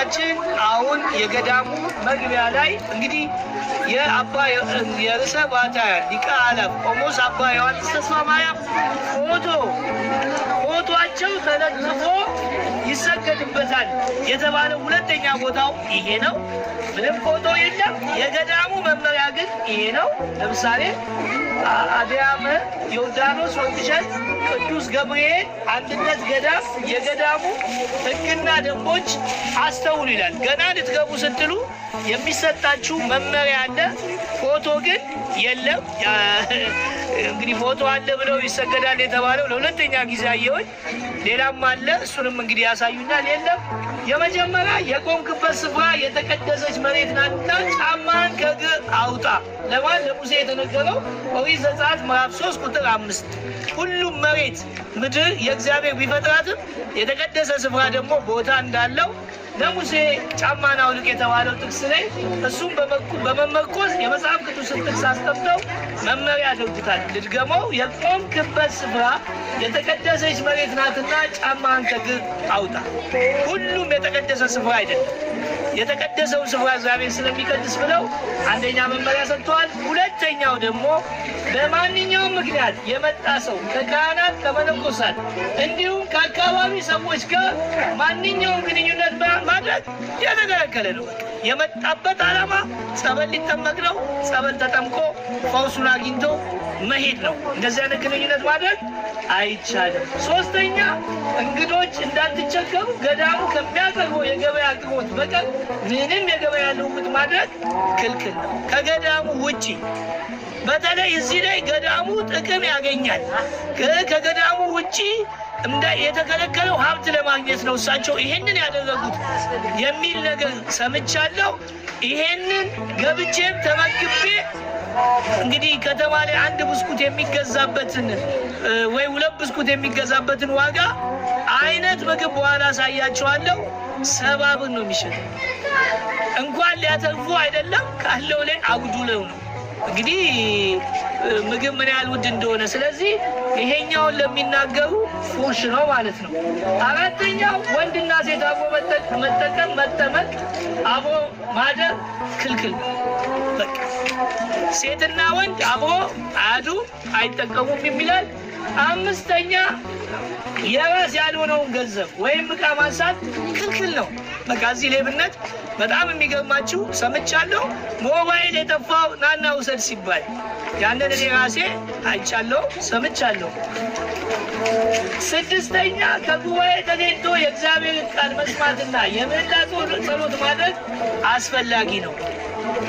ጉዟችን አሁን የገዳሙ መግቢያ ላይ እንግዲህ የአባ የርዕሰ ባሕታውያን ሊቀ አእላፍ ቆሞስ አባ ዮሐንስ ተስፋ ማርያም ፎቶአቸው ተለጥፎ ይሰገድበታል የተባለው ሁለተኛ ቦታው ይሄ ነው። ምንም ፎቶ የለም። የገዳሙ መመሪያ ግን ይሄ ነው። ለምሳሌ አድያመ ዮርዳኖስ ወንቅሸት ቅዱስ ገብርኤል አንድነት ገዳም የገዳሙ ሕግና ደንቦች አስተውሉ ይላል። ገና ልትገቡ ስትሉ የሚሰጣችሁ መመሪያ አለ። ፎቶ ግን የለም። እንግዲህ ፎቶ አለ ብለው ይሰገዳል የተባለው ለሁለተኛ ጊዜ አየሁኝ። ሌላም አለ፣ እሱንም እንግዲህ ያሳዩኛል። የለም። የመጀመሪያ የቆምክበት ስፍራ የተቀደሰች መሬት ናትና ጫማን ከእግር አውጣ ለማን? ለሙሴ የተነገረው ኦሪት ዘጸአት ምዕራፍ 3 ቁጥር 5። ሁሉም መሬት ምድር የእግዚአብሔር ቢፈጥራትም የተቀደሰ ስፍራ ደግሞ ቦታ እንዳለው ለሙሴ ጫማን አውልቅ የተባለው ጥቅስ ላይ እሱም በመመርኮዝ የመጽሐፍ ቅዱስን ጥቅስ አስቀምጠው መመሪያ ያደርጉታል። ልድገመው። የቆምክበት ስፍራ የተቀደሰች መሬት ናትና ጫማን ከእግር አውጣ። ሁሉም የተቀደሰ ስፍራ አይደለም። የተቀደሰውን ስፍራ እግዚአብሔር ስለሚቀድስ ብለው አንደኛ መመሪያ ሰጥተዋል። ሁለተኛው ደግሞ በማንኛውም ምክንያት የመጣ ሰው ከካህናት ከመነኮሳት እንዲሁም ከአካባቢ ሰዎች ጋር ማንኛውም ግንኙነት ማድረግ የተከለከለ ነው። የመጣበት ዓላማ ጸበል ሊጠመቅ ነው። ጸበል ተጠምቆ ፈውሱን አግኝቶ መሄድ ነው። እንደዚህ አይነት ግንኙነት ማድረግ አይቻልም። ሶስተኛ እንግዶች እንዳትቸገሩ ገዳሙ ከሚያቀርበው የገበያ አቅርቦት በቀር ምንም የገበያ ልውውጥ ማድረግ ክልክል ነው። ከገዳሙ ውጪ በተለይ እዚህ ላይ ገዳሙ ጥቅም ያገኛል። ከገዳሙ ውጪ የተከለከለው ሀብት ለማግኘት ነው እሳቸው ይሄንን ያደረጉት የሚል ነገር ሰምቻለሁ። ይሄንን ገብቼም ተመግቤ እንግዲህ ከተማ ላይ አንድ ብስኩት የሚገዛበትን ወይ 2 ብስኩት የሚገዛበትን ዋጋ አይነት ምግብ በኋላ አሳያቸዋለሁ። 70 ብር ነው የሚሸጠው። እንኳን ሊያተርፉ አይደለም ካለው ላይ አጉዱለው ነው እንግዲህ ምግብ ምን ያህል ውድ እንደሆነ። ስለዚህ ይሄኛውን ለሚናገሩ ፉርሽ ነው ማለት ነው። አራተኛው ወንድና ሴት አብሮ መጠቀም መጠመቅ አብሮ ማደር ክልክል ነው። በቃ ሴትና ወንድ አብሮ አያዱ አይጠቀሙም የሚላል። አምስተኛ የራስ ያልሆነውን ገንዘብ ወይም ዕቃ ማንሳት ክልክል ነው። በቃ እዚህ ሌብነት በጣም የሚገርማችሁ ሰምቻለሁ። ሞባይል የጠፋው ናና ውሰድ ሲባል ያንን እኔ ራሴ አይቻለሁ፣ ሰምቻለሁ። ስድስተኛ ከጉባኤ ተገኝቶ የእግዚአብሔር ቃል መስማትና የምህላ ጸሎት ማድረግ አስፈላጊ ነው።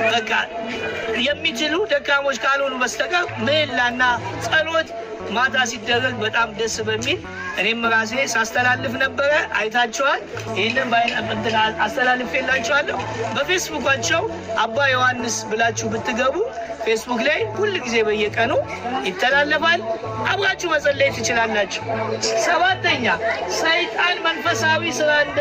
በቃ የሚችሉ ደካሞች ካልሆኑ በስተቀር ምህላና ጸሎት ማታ ሲደረግ በጣም ደስ በሚል እኔም ራሴ ሳስተላልፍ ነበረ፣ አይታችኋል። ይህንን አስተላልፌላችኋለሁ። በፌስቡካቸው አባ ዮሐንስ ብላችሁ ብትገቡ ፌስቡክ ላይ ሁል ጊዜ በየቀኑ ይተላለፋል። አብራችሁ መጸለይ ትችላላችሁ። ሰባተኛ ሰይጣን መንፈሳዊ ስራ እንደ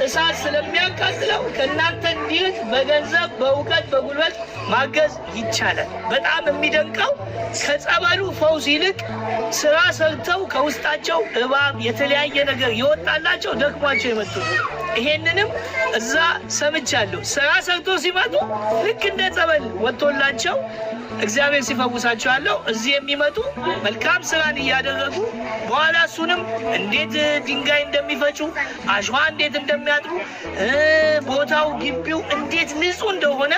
እሳት ስለሚያቃጥለው ከእናንተ እንዲርቅ በገንዘብ በእውቀት በጉልበት ማገዝ ይቻላል። በጣም የሚደንቀው ከጸበሉ ፈውስ ይልቅ ስራ ሰርተው ከውስጣቸው እባብ የተለያየ ነገር የወጣላቸው ደክሟቸው የመጡ ይሄንንም እዛ ሰምቻለሁ። ስራ ሰርቶ ሲመጡ ልክ እንደ ጸበል ወጥቶላቸው እግዚአብሔር ሲፈውሳቸው ያለው እዚህ የሚመጡ መልካም ስራን እያደረጉ በኋላ እሱንም እንዴት ድንጋይ እንደሚፈጩ አሸዋ እንዴት እንደሚያጥሩ ቦታው ግቢው እንዴት ንጹህ እንደሆነ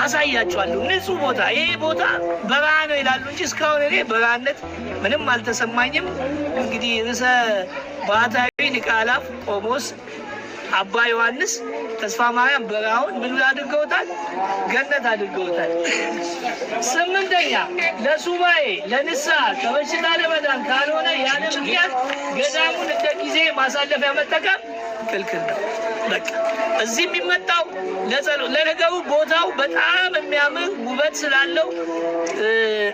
አሳያቸዋለሁ። ንጹህ ቦታ ይሄ ቦታ በረሃ ነው ይላሉ እንጂ እስካሁን እኔ በረሃነት ምንም አልተሰማኝም። እንግዲህ ርዕሰ ባሕታዊ ሊቀ አእላፍ ቆሞስ አባ ዮሐንስ ተስፋ ማርያም በረሃውን ምን አድርገውታል? ገነት አድርገውታል። ስምንተኛ ለሱባኤ ለንስሐ ከበሽታ ለመዳን ካልሆነ ያለ ምክንያት ገዳሙን እንደ ጊዜ ማሳለፊያ መጠቀም ክልክል ነው። በቃ እዚህ የሚመጣው ለነገሩ ቦታው በጣም የሚያምር ውበት ስላለው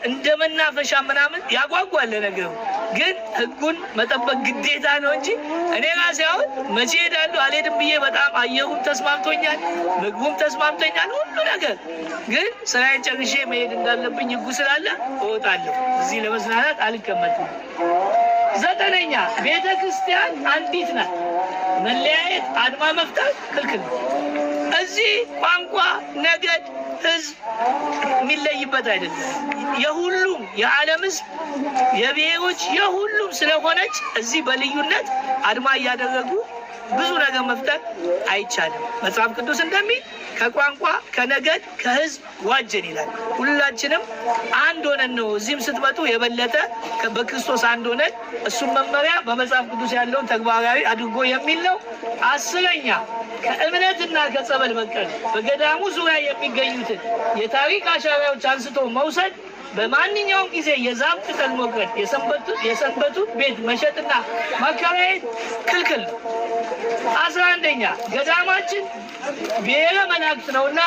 እንደ መናፈሻ ምናምን ያጓጓል። ለነገሩ ግን ሕጉን መጠበቅ ግዴታ ነው እንጂ እኔ ራሴ አሁን መቼ ሄዳለሁ አልሄድም ብዬ በጣም አየሩም ተስማምቶኛል፣ ምግቡም ተስማምቶኛል፣ ሁሉ ነገር ግን ስራዬን ጨርሼ መሄድ እንዳለብኝ ሕጉ ስላለ እወጣለሁ። እዚህ ለመዝናናት አልቀመጥም። ዘጠነኛ ቤተ ክርስቲያን አንዲት ናት። መለያየት፣ አድማ መፍጠር ክልክል ነው። እዚህ ቋንቋ፣ ነገድ፣ ህዝብ የሚለይበት አይደለም። የሁሉም የዓለም ህዝብ የብሔሮች የሁሉም ስለሆነች እዚህ በልዩነት አድማ እያደረጉ ብዙ ነገር መፍጠር አይቻልም። መጽሐፍ ቅዱስ እንደሚል ከቋንቋ ከነገድ ከህዝብ ዋጀን ይላል። ሁላችንም አንድ ሆነን ነው እዚህም ስትመጡ የበለጠ በክርስቶስ አንድ ሆነን እሱም መመሪያ በመጽሐፍ ቅዱስ ያለውን ተግባራዊ አድርጎ የሚል ነው። 10ኛ ከእምነትና ከጸበል በቀር በገዳሙ ዙሪያ የሚገኙትን የታሪክ አሻራዎች አንስቶ መውሰድ፣ በማንኛውም ጊዜ የዛፍ ቅጠል መቁረጥ፣ የሰንበቱ ቤት መሸጥና ማከራየት ክልክል ነው። 11ኛ ገዳማችን ብሔረ መላእክት ነውና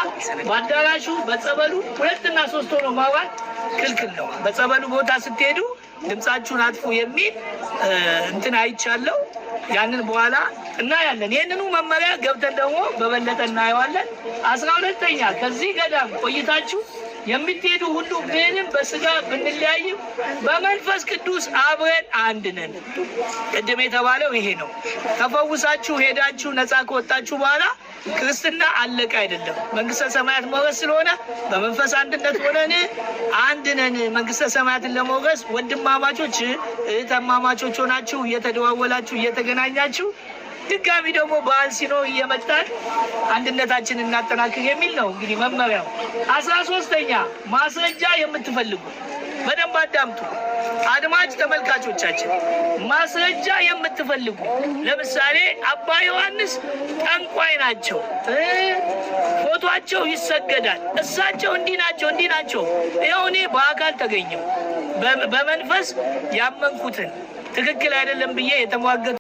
በአዳራሹ በጸበሉ 2 እና 3 ሆኖ ማውራት ክልክል ነው። በጸበሉ ቦታ ስትሄዱ ድምፃችሁን አጥፉ የሚል እንትን አይቻለሁ። ያንን በኋላ እናያለን። ይህንኑ መመሪያ ገብተን ደግሞ በበለጠ እናየዋለን። 12ኛ ከዚህ ገዳም ቆይታችሁ የምትሄዱ ሁሉ ምንም በስጋ ብንለያይም በመንፈስ ቅዱስ አብረን አንድ ነን። ቅድም የተባለው ይሄ ነው። ተፈውሳችሁ ሄዳችሁ ነፃ ከወጣችሁ በኋላ ክርስትና አለቀ አይደለም። መንግስተ ሰማያት መውረስ ስለሆነ በመንፈስ አንድነት ሆነን አንድ ነን። መንግስተ ሰማያትን ለመውረስ ወንድማማቾች እህትማማቾች ሆናችሁ እየተደዋወላችሁ እየተገናኛችሁ ድጋሚ ደግሞ በዓል ሲኖር እየመጣን አንድነታችንን እናጠናክር የሚል ነው እንግዲህ መመሪያው። 13ኛ ማስረጃ የምትፈልጉ በደንብ አዳምጡ አድማጭ ተመልካቾቻችን። ማስረጃ የምትፈልጉ ለምሳሌ አባ ዮሐንስ ጠንቋይ ናቸው፣ ፎቶአቸው ይሰገዳል፣ እሳቸው እንዲህ ናቸው። ይኸው እኔ በአካል ተገኘው በመንፈስ ያመንኩትን ትክክል አይደለም ብዬ የተሟገቱ